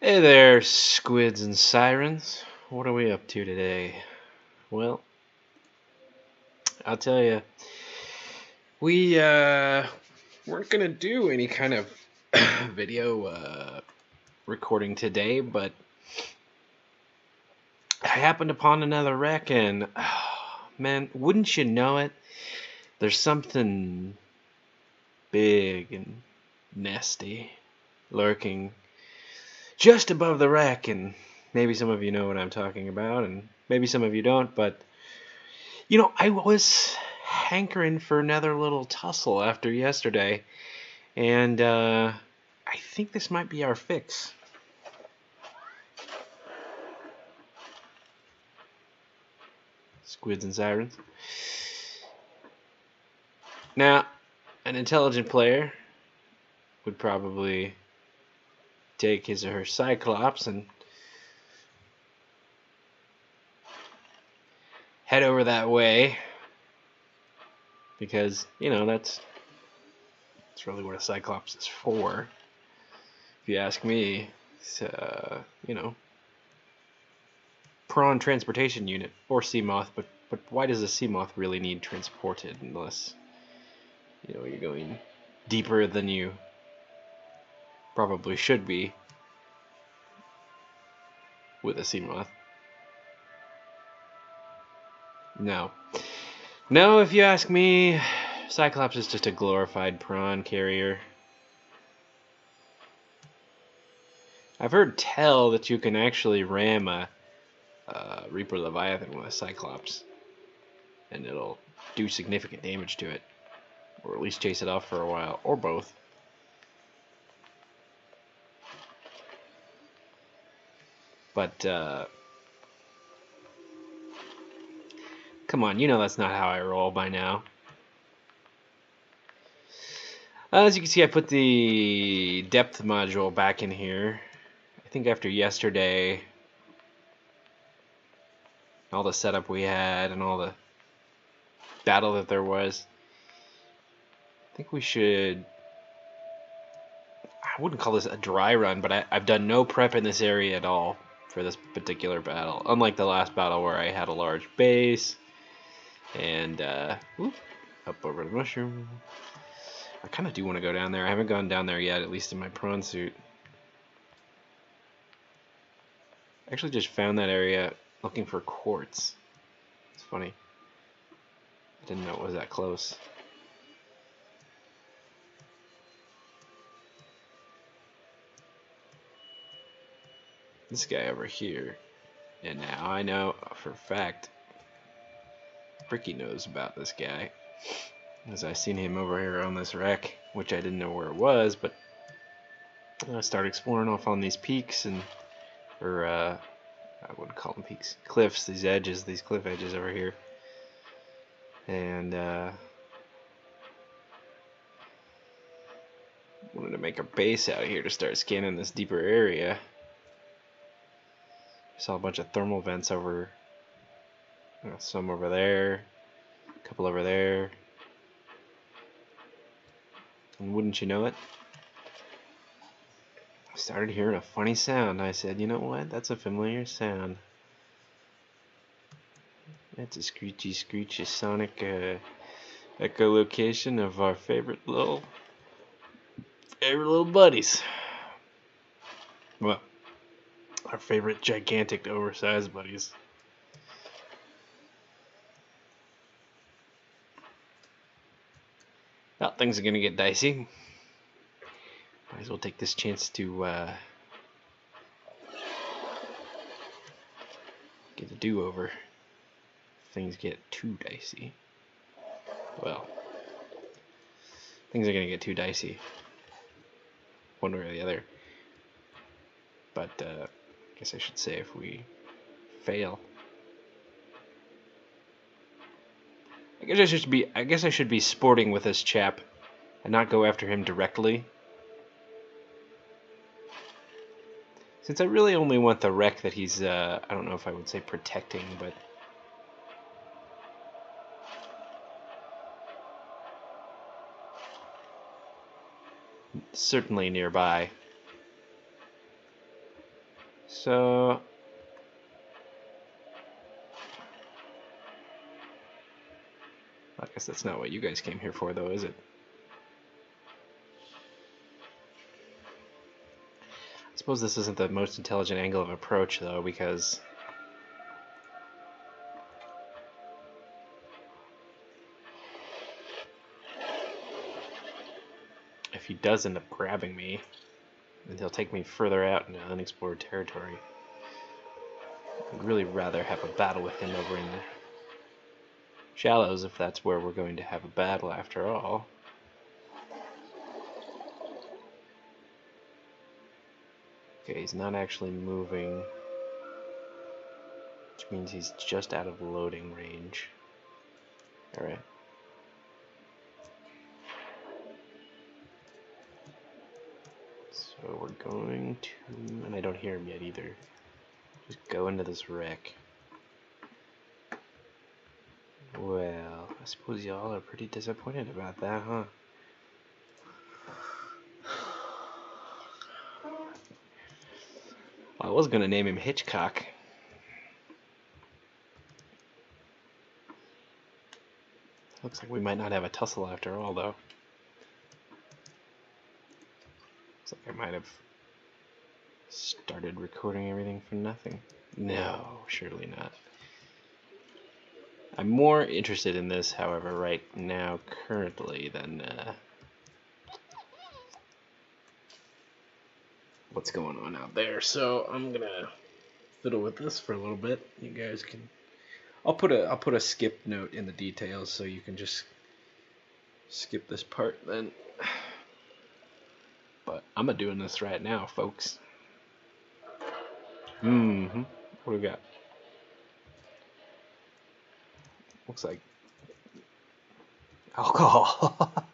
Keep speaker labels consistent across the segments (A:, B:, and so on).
A: Hey there, squids and sirens. What are we up to today? Well, I'll tell you, we weren't gonna do any kind of video recording today, but I happened upon another wreck, and man, wouldn't you know it? There's something big and nasty lurking just above the wreck, and maybe some of you know what I'm talking about, and maybe some of you don't, but you know, I was hankering for another little tussle after yesterday, and I think this might be our fix. Squids and sirens. Now, an intelligent player would probably take his or her Cyclops and head over that way, because, you know, that's really what a Cyclops is for, if you ask me. It's, you know, prawn transportation unit, or sea moth, but why does a sea moth really need transported unless, you know, you're going deeper than you probably should be with a sea moth? No, if you ask me, Cyclops is just a glorified prawn carrier. I've heard tell that you can actually ram a Reaper Leviathan with a Cyclops, and it'll do significant damage to it, or at least chase it off for a while, or both. But come on, you know that's not how I roll by now. As you can see, I put the depth module back in here. I think after yesterday, all the setup we had and all the battle that there was, I think we should, I wouldn't call this a dry run, but I've done no prep in this area at all for this particular battle, unlike the last battle where I had a large base and up over the mushroom. I kind of do want to go down there. I haven't gone down there yet, at least in my prawn suit. I actually just found that area looking for quartz. It's funny. I didn't know it was that close. This guy over here. And now I know for a fact Bricky knows about this guy, as I seen him over here on this wreck, which I didn't know where it was, but I started exploring off on these peaks, and I wouldn't call them peaks, cliffs, these edges, these cliff edges over here, and wanted to make a base out here to start scanning this deeper area. I saw a bunch of thermal vents over, some over there, a couple over there, and wouldn't you know it, I started hearing a funny sound. I said, you know what, that's a familiar sound. That's a screechy, screechy sonic echolocation of our favorite little buddies. Well, our favorite gigantic, oversized buddies. Well, things are gonna get dicey. Might as well take this chance to get a do-over. Things get too dicey. Well, things are gonna get too dicey, one way or the other. But I guess I should say if we fail. I guess I should be sporting with this chap and not go after him directly, since I really only want the wreck that he's I don't know if I would say protecting, but certainly nearby. So I guess that's not what you guys came here for, though, is it? I suppose this isn't the most intelligent angle of approach, though, because if he does end up grabbing me, then he'll take me further out into unexplored territory. I'd really rather have a battle with him over in the shallows, if that's where we're going to have a battle after all. Okay, he's not actually moving, which means he's just out of loading range. Alright. So we're going to, and I don't hear him yet either, just go into this wreck. Well, I suppose y'all are pretty disappointed about that, huh? Well, I was gonna name him Hitchcock. Looks like we might not have a tussle after all, though. Looks like I might have started recording everything for nothing. No, surely not. I'm more interested in this, however, right now, currently, than what's going on out there. So I'm gonna fiddle with this for a little bit. You guys can. I'll put a skip note in the details so you can just skip this part then. But I'm doing this right now, folks. What do we got? Looks like alcohol.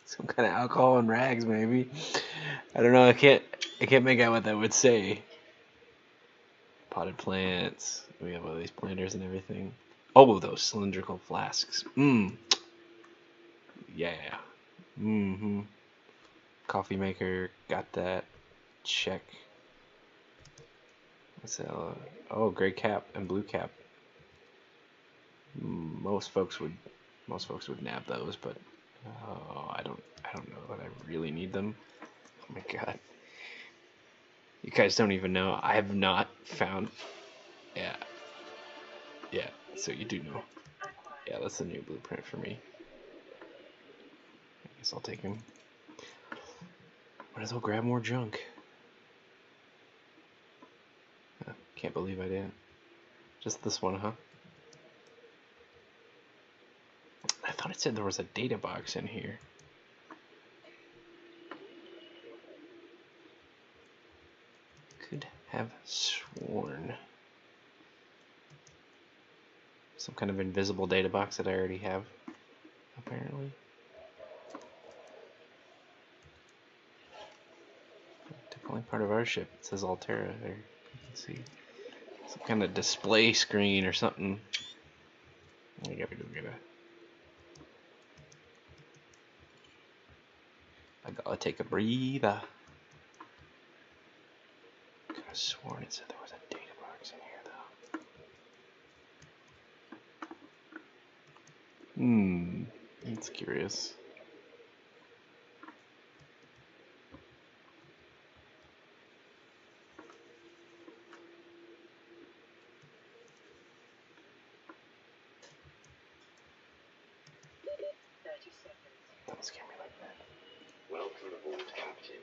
A: Some kind of alcohol and rags, maybe. I don't know. I can't make out what that would say. Potted plants. We have all these planters and everything. Oh, those cylindrical flasks. Yeah. Coffee maker. Got that. Check. What's that? Oh, gray cap and blue cap. Most folks would nab those, but I don't know that I really need them. Oh my god. You guys don't even know. I have not found. Yeah. So you do know. Yeah, that's the new blueprint for me. I guess I'll take him. Might as well grab more junk. Can't believe I didn't. Just this one, huh? I thought it said there was a data box in here. Could have sworn. Some kind of invisible data box that I already have, apparently. Definitely part of our ship. It says Altera there. You can see some kind of display screen or something. I gotta go get I gotta take a breather. Could have sworn it said there was a data box in here, though. That's curious. Don't scare me like that.
B: Welcome aboard, Captain.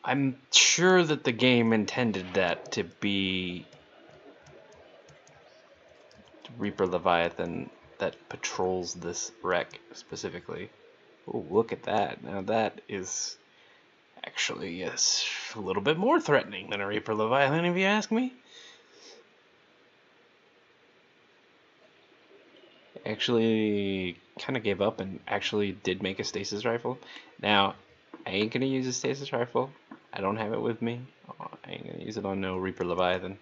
A: I'm sure that the game intended that to be Reaper Leviathan that patrols this wreck specifically. Oh, look at that. Now that is actually, yes, a little bit more threatening than a Reaper Leviathan, if you ask me. Actually kind of gave up and actually did make a stasis rifle. Now, I ain't gonna use a stasis rifle. I don't have it with me. I ain't gonna use it on no Reaper Leviathan.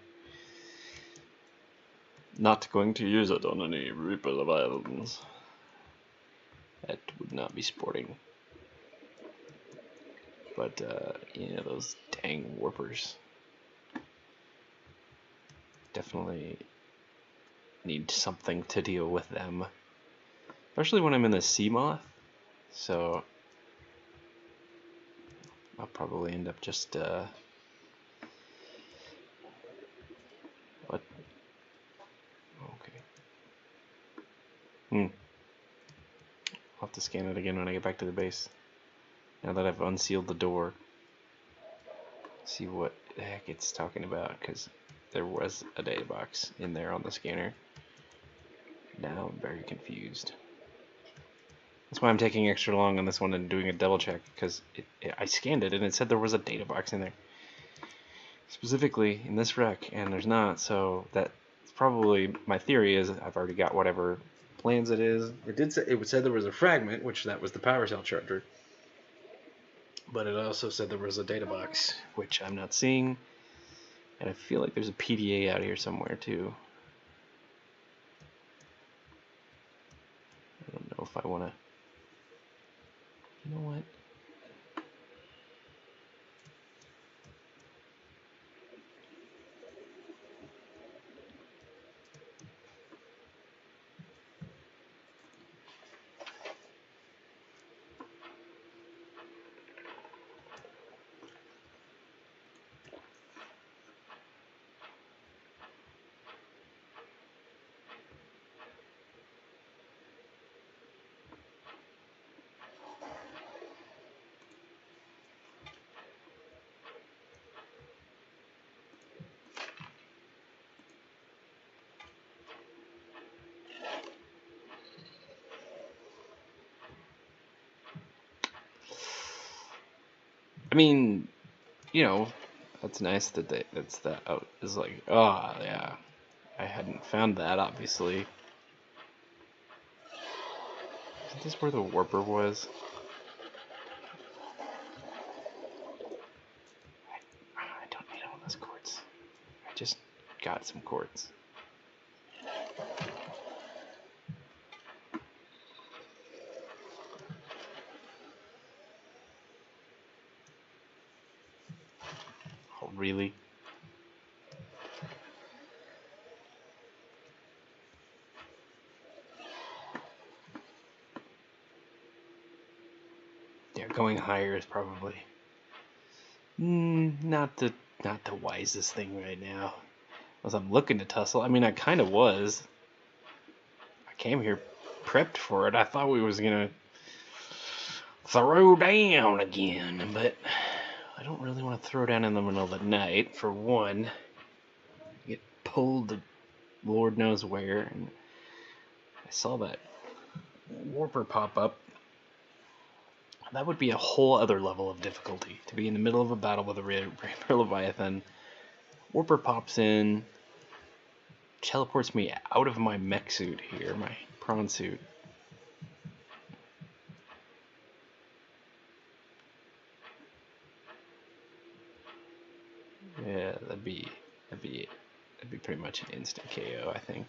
A: Not going to use it on any Reaper Leviathans. That would not be sporting. But, yeah, those dang warpers. Definitely need something to deal with them. Especially when I'm in the sea moth. So, I'll probably end up just, what? Okay. I'll have to scan it again when I get back to the base. Now that I've unsealed the door. See what the heck it's talking about, because there was a data box in there on the scanner. Now I'm very confused. That's why I'm taking extra long on this one and doing a double check, because I scanned it and it said there was a data box in there. Specifically in this rec, and there's not, so that's probably, my theory is I've already got whatever plans it is. It did say, it said there was a fragment, which that was the power cell charger. But it also said there was a data box, which I'm not seeing. And I feel like there's a PDA out here somewhere too. I don't know if I want to. You know what? I mean, you know, that's nice that that's that out is like, oh yeah, I hadn't found that obviously. Is this where the warper was? I don't need all those quartz. I just got some quartz. Oh, really? Yeah, going higher is probably not the wisest thing right now. As I'm looking to tussle, I mean, I kind of was. I came here prepped for it. I thought we was gonna throw down again, but I don't really want to throw down in the middle of the night. For one, get pulled to Lord knows where, and I saw that warper pop up. That would be a whole other level of difficulty, to be in the middle of a battle with a rare Leviathan. Warper pops in, teleports me out of my mech suit here, my prawn suit. Yeah, that'd be pretty much an instant KO, I think.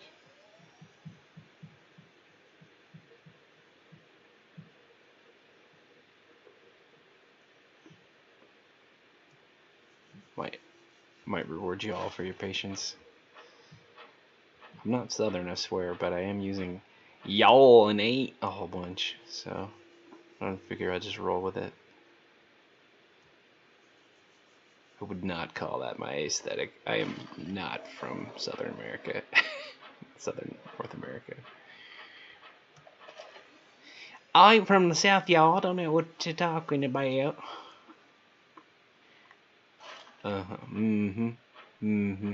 A: Might reward you all for your patience. I'm not Southern, I swear, but I am using y'all and ain't a whole bunch, so I don't figure I'd just roll with it. I would not call that my aesthetic. I am not from Southern America. Southern North America. I'm from the South, y'all. I don't know what you're talking about. Uh-huh. Mm-hmm. Mm-hmm.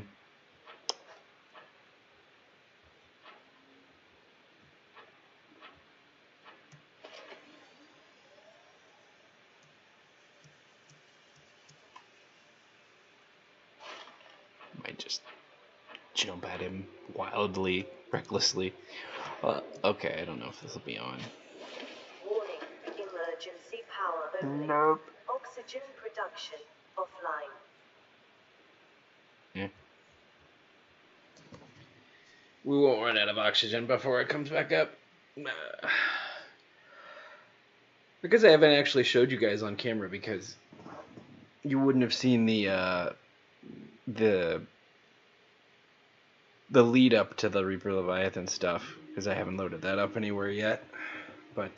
A: Might just jump at him wildly, recklessly. Okay, I don't know if this will be on.
C: Warning, emergency power opening.
A: Nope.
C: Oxygen production offline.
A: Yeah. We won't run out of oxygen before it comes back up. Because I haven't actually showed you guys on camera, because you wouldn't have seen the lead up to the Reaper Leviathan stuff, because I haven't loaded that up anywhere yet. But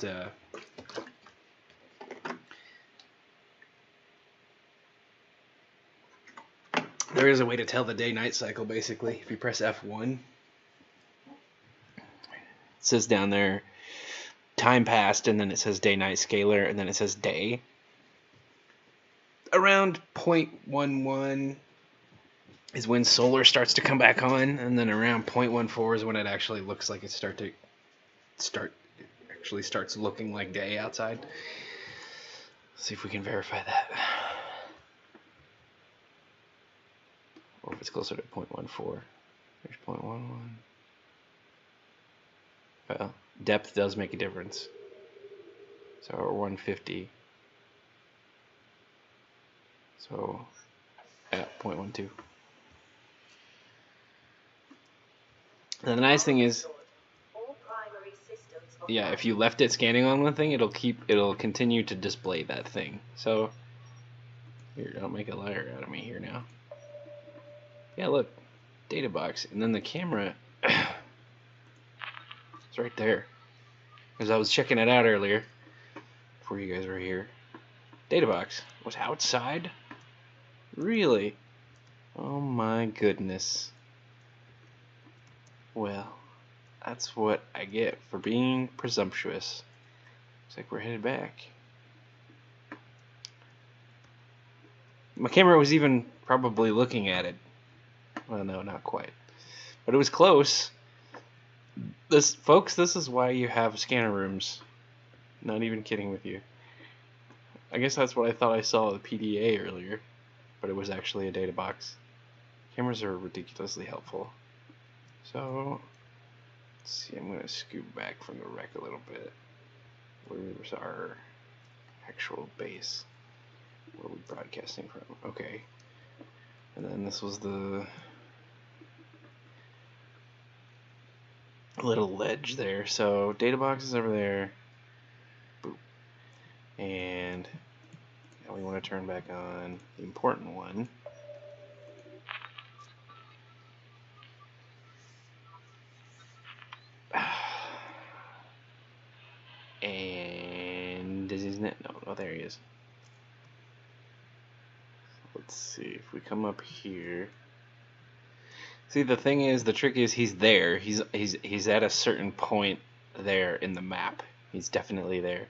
A: there is a way to tell the day-night cycle, basically. If you press F1, it says down there time passed, and then it says day-night scalar, and then it says day. Around 0.11 is when solar starts to come back on, and then around 0.14 is when it actually looks like it actually starts looking like day outside. Let's see if we can verify that. Or if it's closer to 0.14. There's 0.11. Well, depth does make a difference. So we're 150. So yeah, 0.12. And the nice thing is,
C: All primary systems
A: yeah,
C: offline.
A: if you left it scanning on one thing, it'll continue to display that thing. So here, don't make a liar out of me here now. Yeah, look, data box, and then the camera it's right there. Because I was checking it out earlier before you guys were here. Data box was outside? Really? Oh my goodness. Well, that's what I get for being presumptuous. Looks like we're headed back. My camera was even probably looking at it. Well, no, not quite. But it was close. Folks, this is why you have scanner rooms. Not even kidding with you. I guess that's what I thought I saw at the PDA earlier, but it was actually a data box. Cameras are ridiculously helpful. So, let's see, I'm going to scoot back from the wreck a little bit. Where's our actual base? Where are we broadcasting from? Okay. And then this was the little ledge there. So, data box is over there. Boop. And now we want to turn back on the important one. And isn't it? No, oh, there he is. Let's see if we come up here. See, the thing is, the trick is, he's there. He's at a certain point there in the map. He's definitely there.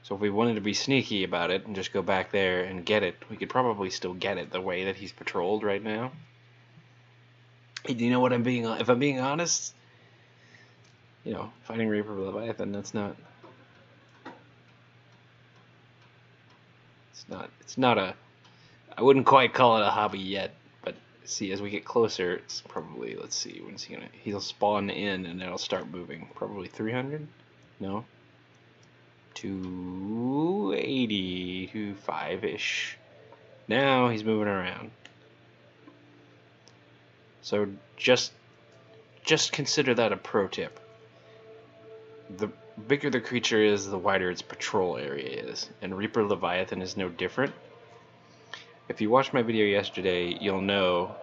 A: So if we wanted to be sneaky about it and just go back there and get it, we could probably still get it the way that he's patrolled right now. Hey, do you know what I'm being? If I'm being honest, you know, fighting Reaper Leviathan, that's not. It's not a. I wouldn't quite call it a hobby yet, but see, as we get closer, it's probably. Let's see, when's he gonna? He'll spawn in and it'll start moving. Probably 300. No. 280 to 5-ish. Now he's moving around. So just consider that a pro tip. The bigger the creature is, the wider its patrol area is, and Reaper Leviathan is no different. If you watched my video yesterday, you'll know.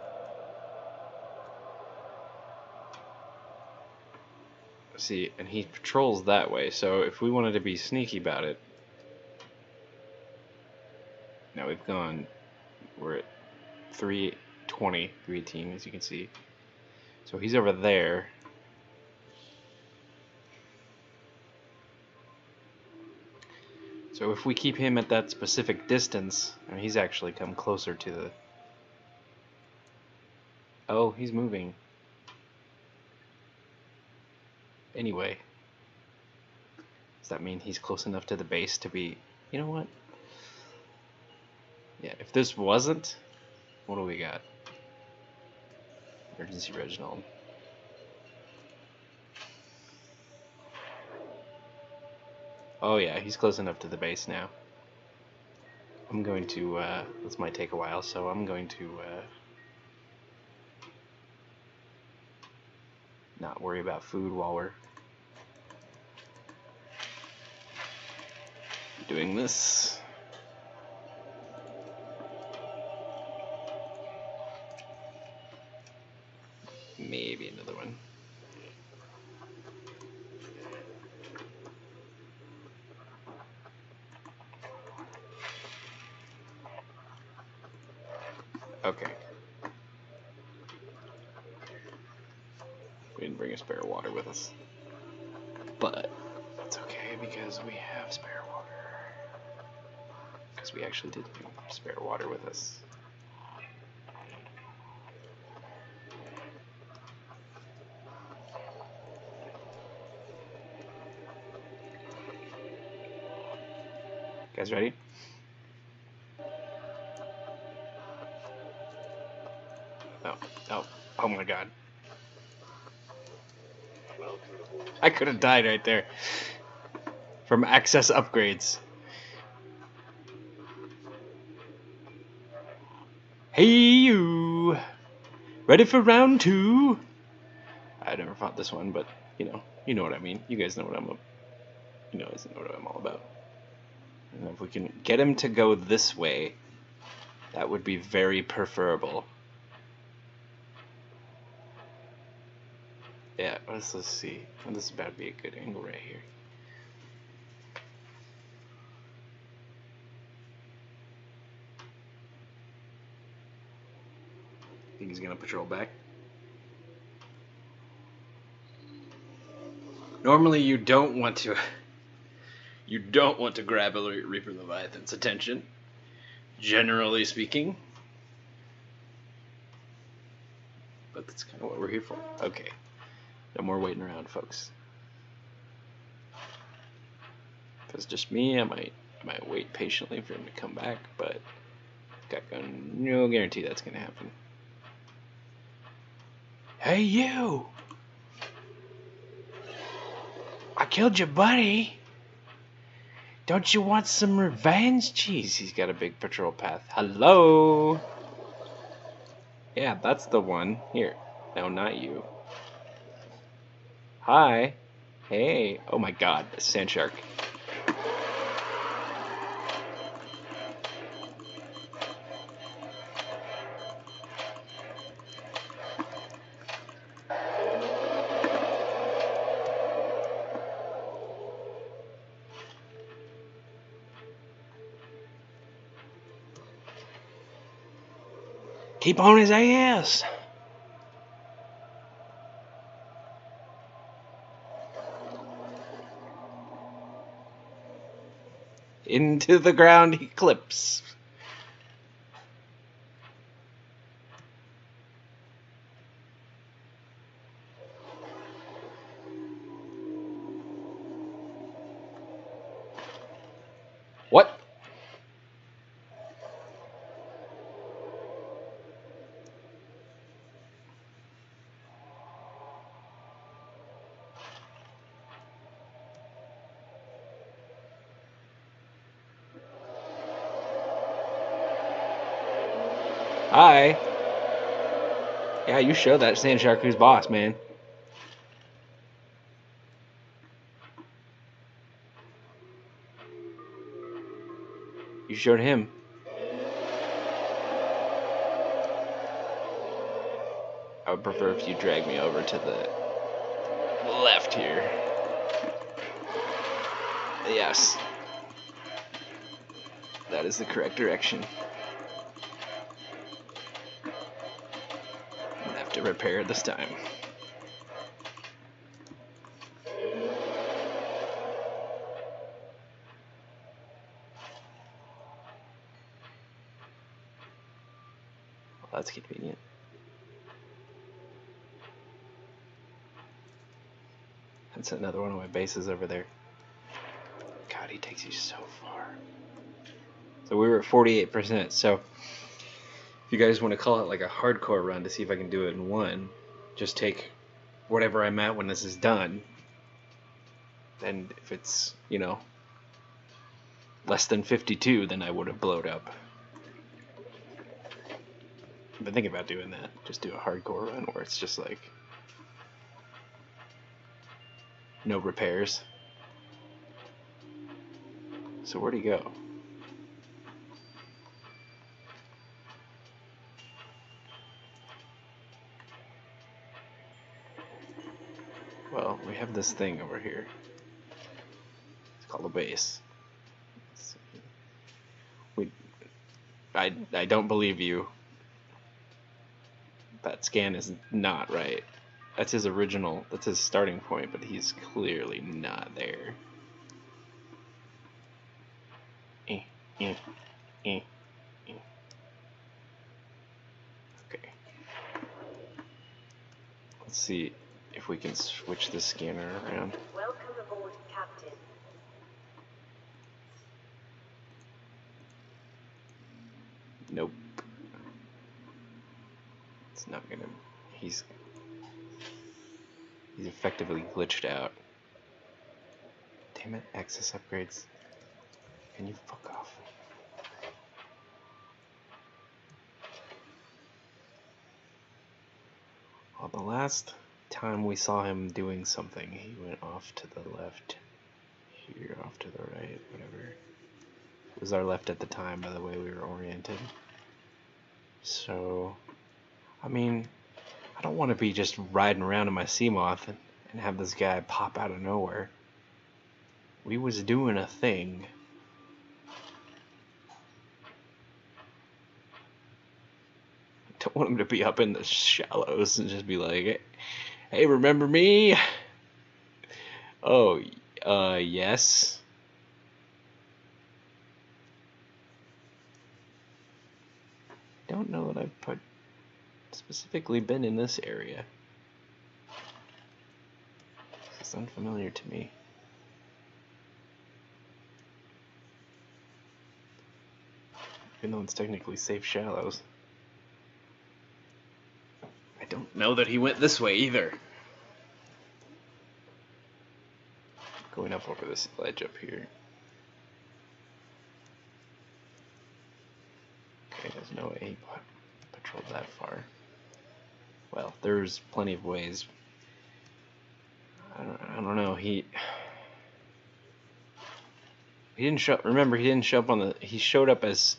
A: See, and he patrols that way, so if we wanted to be sneaky about it, now we're at 320, 318, as you can see. So he's over there. So if we keep him at that specific distance, I mean, he's actually come closer to the... Oh, he's moving. Anyway. Does that mean he's close enough to the base to be... You know what? Yeah, if this wasn't... What do we got? Emergency Reginald. Oh yeah, he's close enough to the base now. I'm going to, this might take a while, so I'm going to, not worry about food while we're doing this. Maybe another one. Okay. We didn't bring a spare water with us. But that's okay because we have spare water. Because we actually did bring spare water with us. Guys ready? Oh, oh, oh my god. I could have died right there. From access upgrades. Hey you! Ready for round 2? I never fought this one, but you know what I mean. You guys know what I'm all about. And if we can get him to go this way, that would be very preferable. Yeah, let's see. This is about to be a good angle right here. Think he's gonna patrol back? Normally you don't want to grab a Reaper Leviathan's attention, generally speaking. But that's kind of what we're here for. Okay. No more waiting around, folks. If it's just me, I might wait patiently for him to come back, but got no guarantee that's gonna happen. Hey you! I killed your buddy. Don't you want some revenge? Jeez, he's got a big patrol path. Hello? Yeah, that's the one. Here. No, not you. Hi. Hey. Oh my god, a sand shark. Keep on his ass. Into the ground he clips. What? Hi. Yeah, you show that sand shark who's boss, man. You showed him. I would prefer if you drag me over to the left here. Yes. That is the correct direction. I'm gonna have to repair this time. Well, that's convenient. That's another one of my bases over there. God, he takes you so far. So we were at 48%. So if you guys want to call it like a hardcore run to see if I can do it in one, just take whatever I'm at when this is done. And if it's, less than 52, then I would have blowed up. I've been thinking about doing that. Just do a hardcore run where it's just like no repairs. So where'd he go? Well, we have this thing over here. It's called a base. I don't believe you. That scan is not right. That's his original, that's his starting point, but he's clearly not there. Eh, eh, eh, eh. Okay. Let's see if we can switch the scanner around.
C: Welcome aboard, Captain.
A: Nope. It's not gonna. He's effectively glitched out. Damn it, access upgrades. Can you fuck off? Well, the last time we saw him doing something, he went off to the left. Here, off to the right, whatever. It was our left at the time, by the way we were oriented. So, I mean, I don't want to be just riding around in my Seamoth and have this guy pop out of nowhere. We was doing a thing. I don't want him to be up in the shallows and just be like, hey, remember me? Oh, yes. Don't know that I've specifically been in this area. It's unfamiliar to me. Even though it's technically safe shallows. I don't know that he went this way either. Going up over this ledge up here. Okay, there's no way he patrolled that far. Well, there's plenty of ways. I don't know. He didn't show. Remember, he didn't show up on the. He showed up as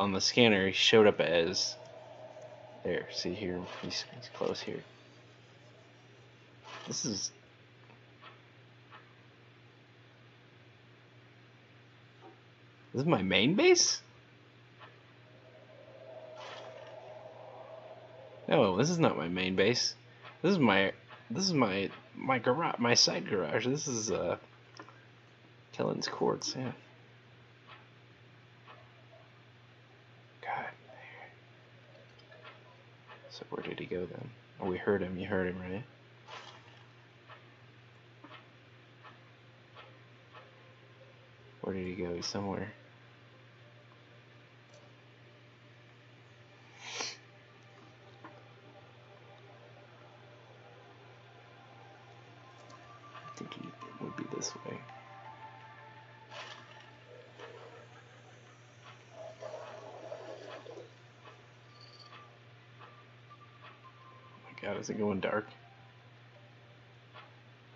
A: on the scanner. He showed up as. There. See here. He's close here. This is. This is my main base? No, this is not my main base. This is my garage, my side garage. This is Kellen's Courts, yeah. God. So where did he go then? Oh, we heard him. You heard him, right? Where did he go? He's somewhere. I think he would be this way. Oh my God, is it going dark?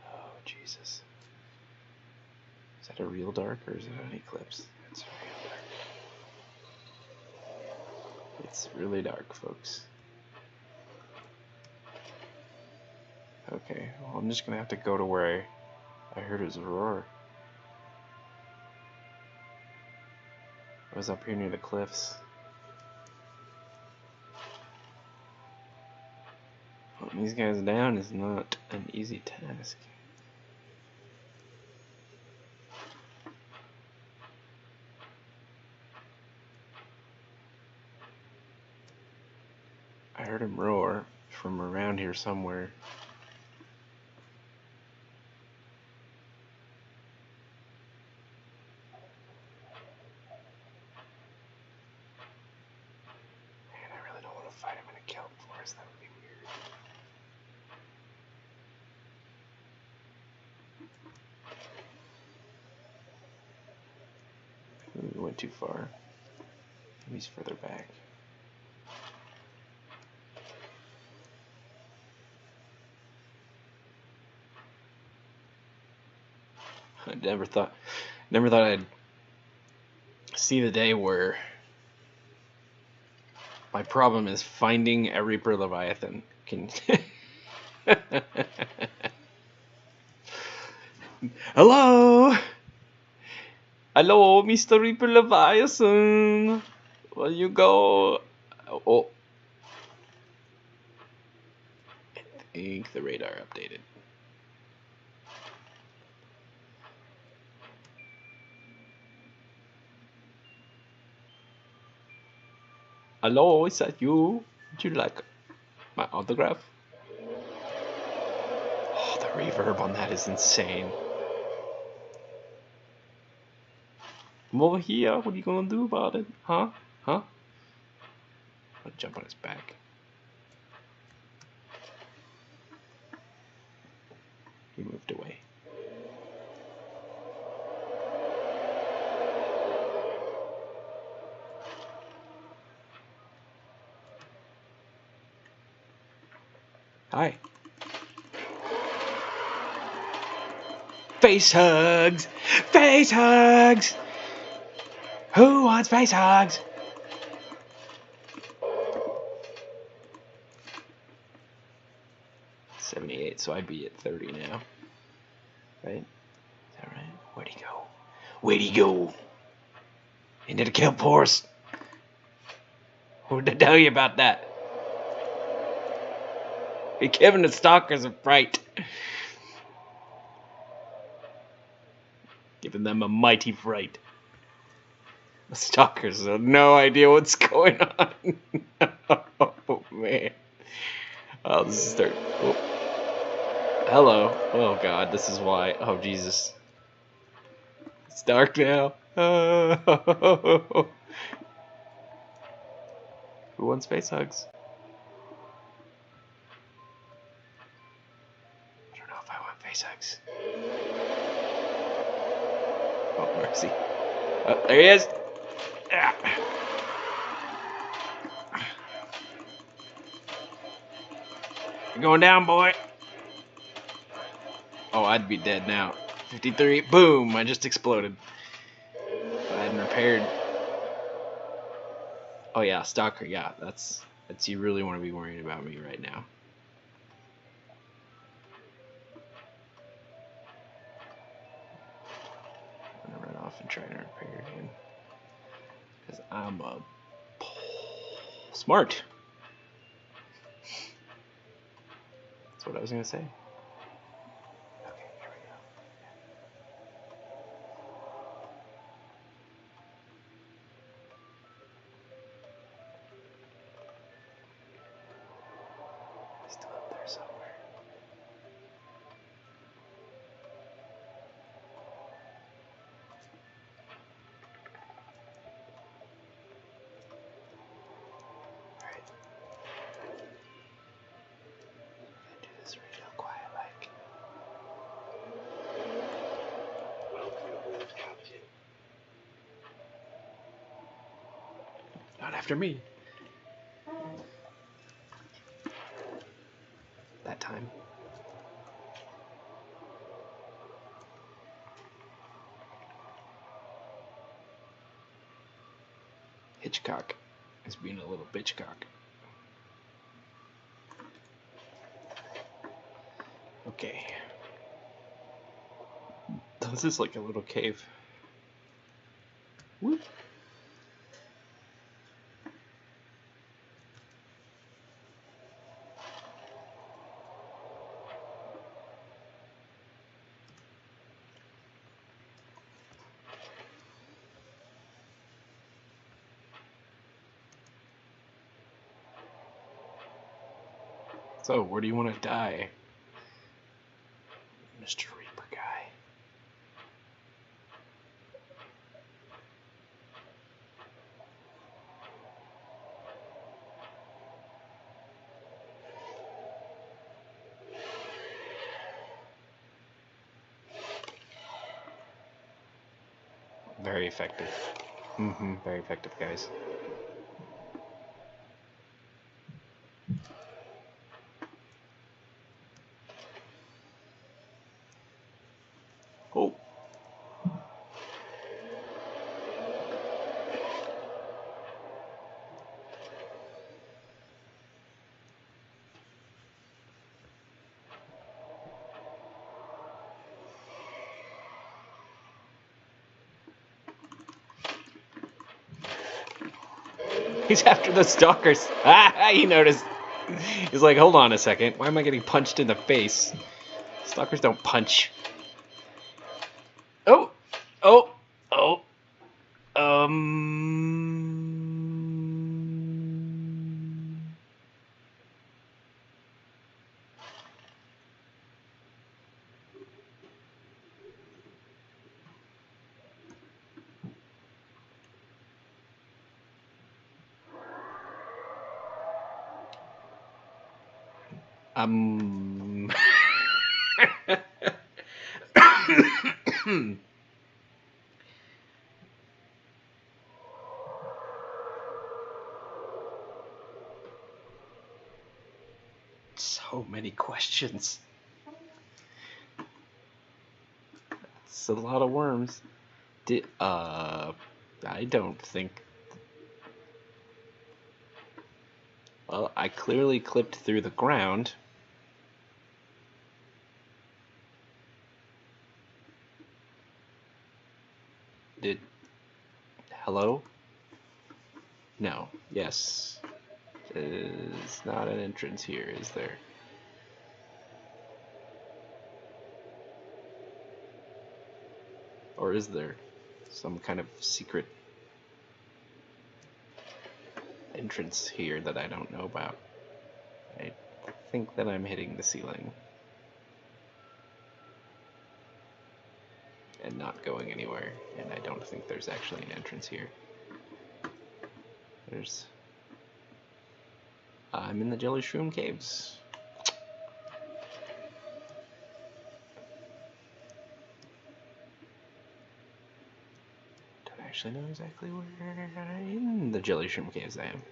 A: Oh, Jesus. Is that a real dark or is it an eclipse? It's a real dark. It's really dark, folks. Okay, well, I'm just gonna have to go to where I heard his roar. I was up here near the cliffs. Hunting these guys down is not an easy task. I heard him roar from around here somewhere. Man, I really don't want to fight him in a kelp forest. That would be weird. Maybe we went too far. Maybe he's further back. I never thought I'd see the day where my problem is finding a Reaper Leviathan. Hello? Hello, Mr. Reaper Leviathan. Where you go? Oh. I think the radar updated. Hello, is that you? Would you like my autograph? Oh, the reverb on that is insane. I'm over here. What are you gonna do about it? Huh? Huh? I'm gonna jump on his back. He moved away. Hi. Face hugs! Face hugs! Who wants face hugs? $78, so I'd be at 30 now. Right? Is that right? Where'd he go? Where'd he go? Into the kelp forest. Who did I tell you about that? Hey, Kevin, the stalkers are fright. Giving them a mighty fright. The stalkers have no idea what's going on. Oh, man. I'll just start. Oh. Hello. Oh, God, this is why. Oh, Jesus. It's dark now. Oh. Who wants face hugs? I don't know if I want face hugs. Oh, mercy. Oh, there he is. Ah. You're going down, boy. Oh, I'd be dead now. 53. Boom! I just exploded. If I hadn't repaired. Oh yeah, stalker. Yeah, that's you really want to be worrying about me right now. I'm gonna run off and try to repair again. Because I'm a smart. That's what I was gonna say. Okay, here we go. He's still up there somewhere. Alright. I'm gonna do this real quiet like.
B: Welcome aboard, Captain.
A: Not after me. That time. Hitchcock is being a little bitchcock. Okay. This is like a little cave. Whoop. So, where do you want to die, Mr. Reaper guy? Very effective. Very effective, guys. Oh, He's after the stalkers. Ah, he noticed. He's like, hold on a second. Why am I getting punched in the face? Stalkers don't punch. Oh, oh, oh. Um. So many questions. It's a lot of worms. I don't think. Well, I clearly clipped through the ground. Hello? No. Yes. There's not an entrance here, is there? Or is there some kind of secret entrance here that I don't know about? I think that I'm hitting the ceiling and not going anywhere, and I don't think there's actually an entrance here. I'm in the Jelly Shroom Caves. Don't actually know exactly where in the Jelly Shroom Caves I am.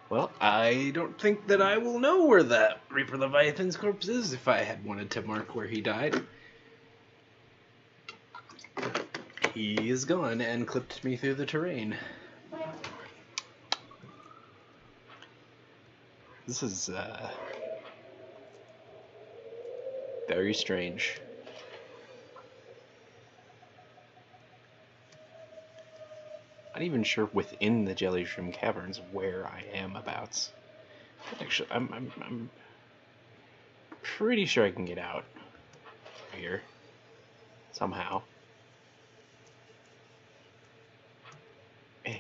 A: Well, I don't think that I will know where that Reaper Leviathan's corpse is if I had wanted to mark where he died. He is gone and clipped me through the terrain. This is, very strange. Not even sure within the Jelly Shroom Caverns where I am abouts. Actually, I'm pretty sure I can get out here somehow. Eh.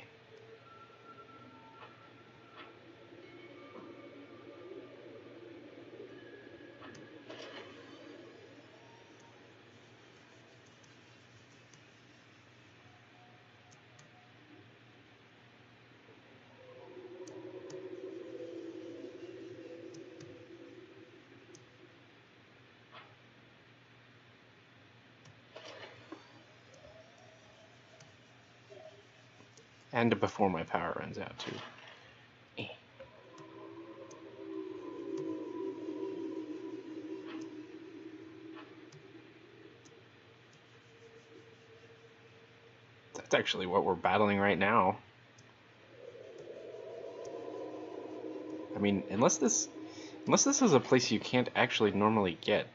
A: And before my power runs out, too. Eh. That's actually what we're battling right now. I mean, unless this is a place you can't actually normally get.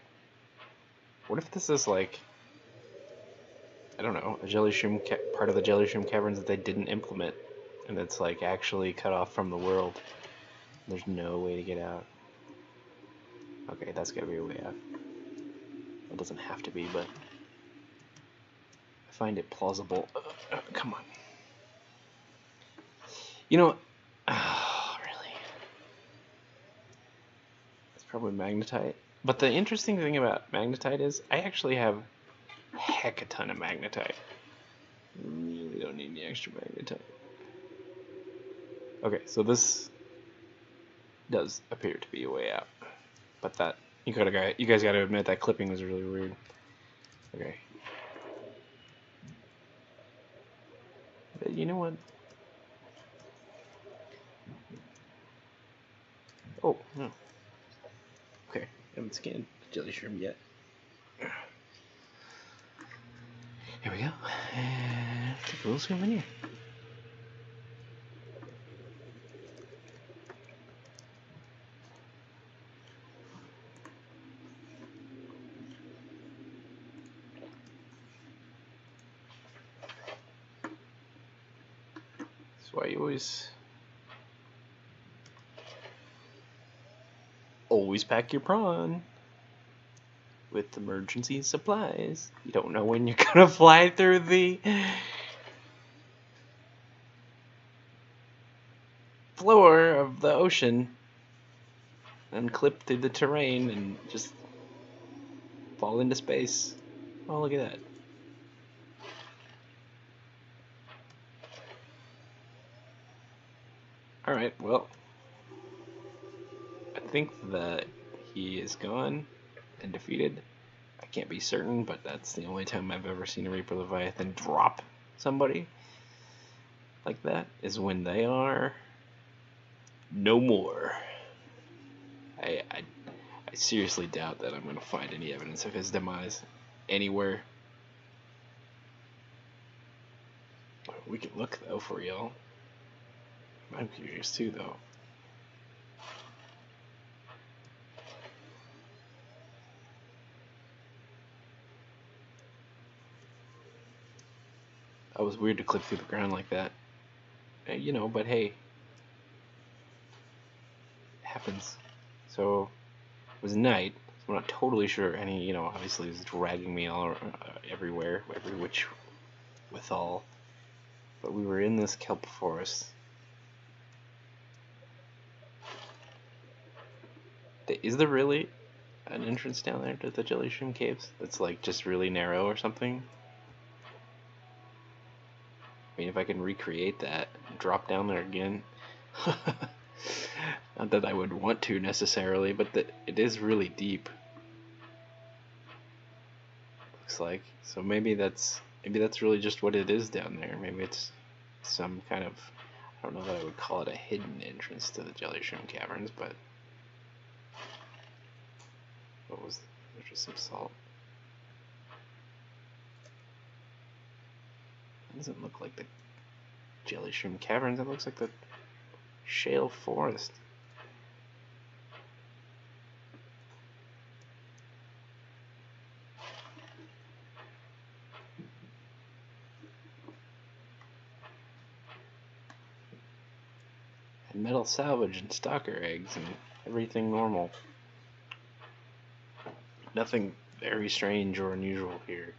A: What if this is like, I don't know, a Jelly Shroom part of the Jelly Shroom Caverns that they didn't implement, and it's like actually cut off from the world. There's no way to get out. Okay, that's gotta be a way out. It doesn't have to be, but I find it plausible. Come on. You know, really? It's probably magnetite. But the interesting thing about magnetite is I actually have a heck a ton of magnetite. Really don't need any extra magnetite. Okay, so this does appear to be a way out. But that, you guys gotta admit that clipping was really weird. Okay. But you know what? Oh, no. Okay, I haven't scanned Jelly Shroom yet. Here we go. And take a little souvenir. That's why you always pack your prawn with emergency supplies. You don't know when you're gonna fly through the floor of the ocean and clip through the terrain and just fall into space. Oh, look at that. Alright, well, I think that he is gone and defeated. I can't be certain, but that's the only time I've ever seen a Reaper Leviathan drop somebody like that, is when they are no more. I seriously doubt that I'm going to find any evidence of his demise anywhere. We can look, though, for y'all. I'm curious, too, though. That was weird to clip through the ground like that. You know, but hey. It happens. So, it was night. So I'm not totally sure any, you know, obviously it was dragging me all everywhere, every which withal. But we were in this kelp forest. Is there really an entrance down there to the Jelly Shroom Caves that's like just really narrow or something? I mean, if I can recreate that, drop down there again. Not that I would want to necessarily, but it is really deep. Looks like. So maybe that's really just what it is down there. Maybe it's some kind of, I don't know that I would call it a hidden entrance to the Jelly Shroom Caverns, but there's just some salt. It doesn't look like the Jelly Shroom Caverns, it looks like the shale forest. And metal salvage and stalker eggs and everything normal. Nothing very strange or unusual here.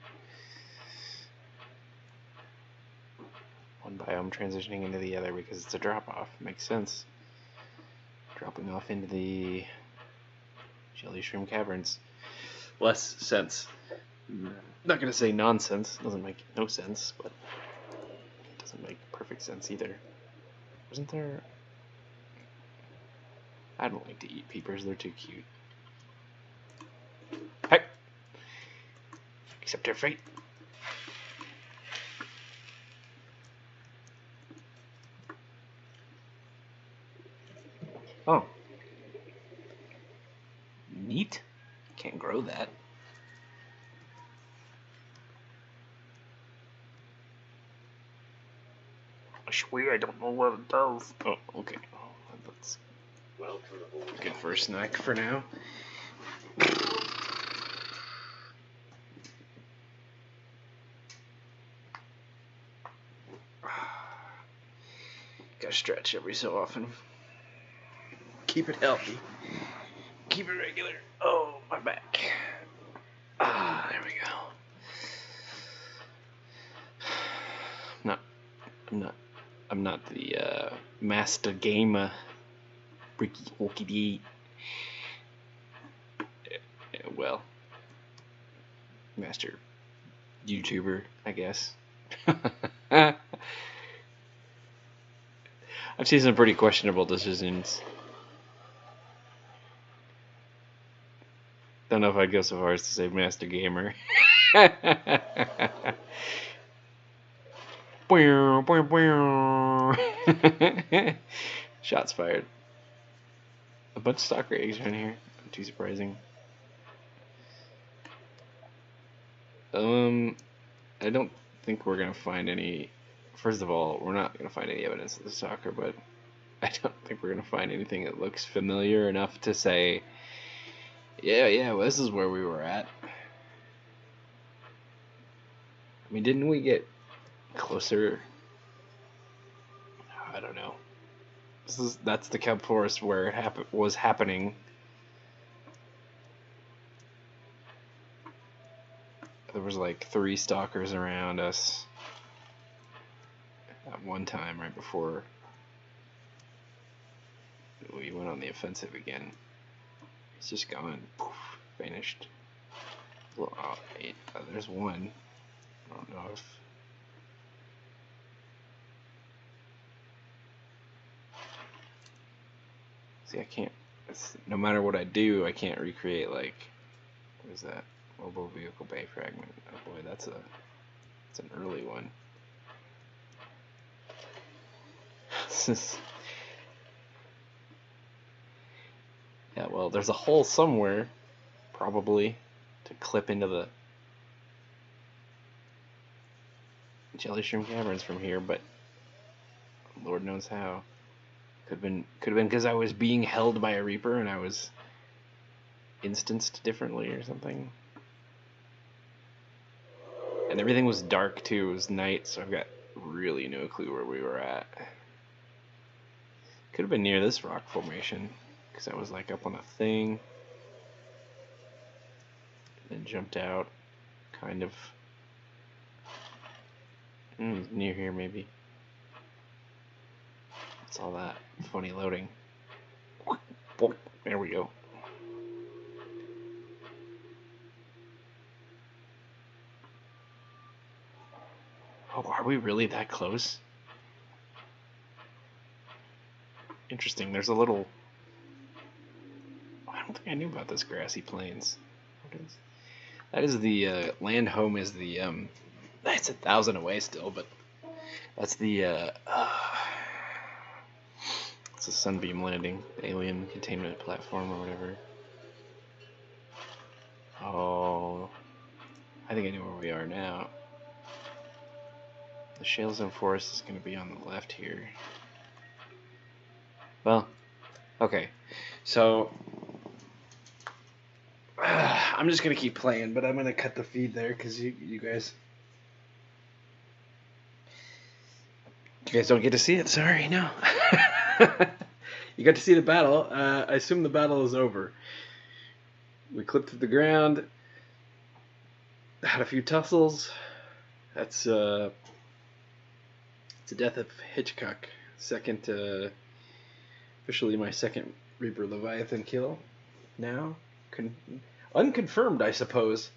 A: One biome transitioning into the other because it's a drop-off. Makes sense. Dropping off into the Jelly Shroom Caverns. Less sense. Not gonna say nonsense. Doesn't make no sense, but it doesn't make perfect sense either. Wasn't there... I don't like to eat peepers. They're too cute. Hey! Accept their fate. Oh. Neat. Can't grow that. I swear I don't know what it does. Oh, okay. Oh, that's good for a snack for now. Gotta stretch every so often. Keep it healthy. Keep it regular. Oh, my back. Ah, there we go. I'm not the master gamer. Ricky Okie D. Well, master YouTuber, I guess. I've seen some pretty questionable decisions. Don't know if I'd go so far as to say master gamer. Shots fired. A bunch of stalker eggs around here. Not too surprising. I don't think we're gonna find any. First of all, we're not gonna find any evidence of the stalker, but I don't think we're gonna find anything that looks familiar enough to say, yeah, well, this is where we were at. I mean, didn't we get closer? I don't know. That's the kelp forest where it was happening. There was like 3 stalkers around us at one time right before we went on the offensive again. It's just gone. Poof, vanished. Well, there's one. I don't know if... See, I can't... no matter what I do, I can't recreate, like... What is that? Mobile vehicle bay fragment. Oh boy, that's an early one. Yeah, well, there's a hole somewhere, probably, to clip into the Jelly Shroom Caverns from here, but Lord knows how. Could have been because I was being held by a Reaper and I was instanced differently or something. And everything was dark too. It was night, so I've got really no clue where we were at. Could have been near this rock formation because I was like up on a thing and then jumped out, kind of. Near here maybe. What's all that funny loading? There we go. Oh, are we really that close? Interesting. There's a little... I don't think I knew about this grassy plains. That is the land home is the it's 1,000 away still, but that's the it's a Sunbeam landing, alien containment platform or whatever. Oh, I think I know where we are now. The Shale Zone Forest is going to be on the left here. Well, okay, so I'm just going to keep playing, but I'm going to cut the feed there because you guys don't get to see it. Sorry, no. You got to see the battle. I assume the battle is over. We clipped through the ground, had a few tussles. That's the death of Hitchcock. Officially my second Reaper Leviathan kill. Now, unconfirmed, I suppose.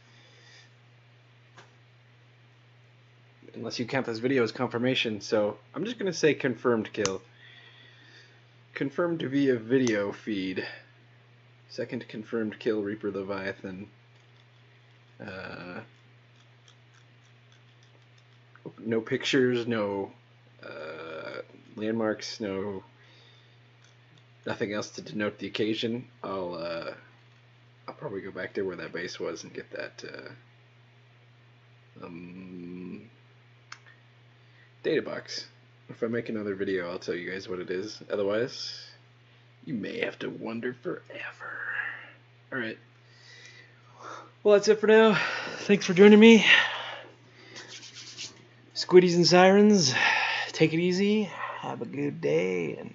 A: Unless you count this video as confirmation, so I'm just gonna say confirmed kill. Confirmed via video feed. Second confirmed kill, Reaper Leviathan. No pictures, no landmarks, nothing else to denote the occasion. I'll probably go back there where that base was and get that data box. If I make another video, I'll tell you guys what it is. Otherwise, you may have to wonder forever. Alright. Well, that's it for now. Thanks for joining me. Squiddies and Sirens, take it easy. Have a good day. And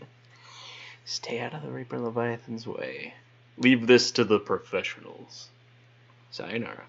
A: stay out of the Reaper Leviathan's way. Leave this to the professionals. Sayonara.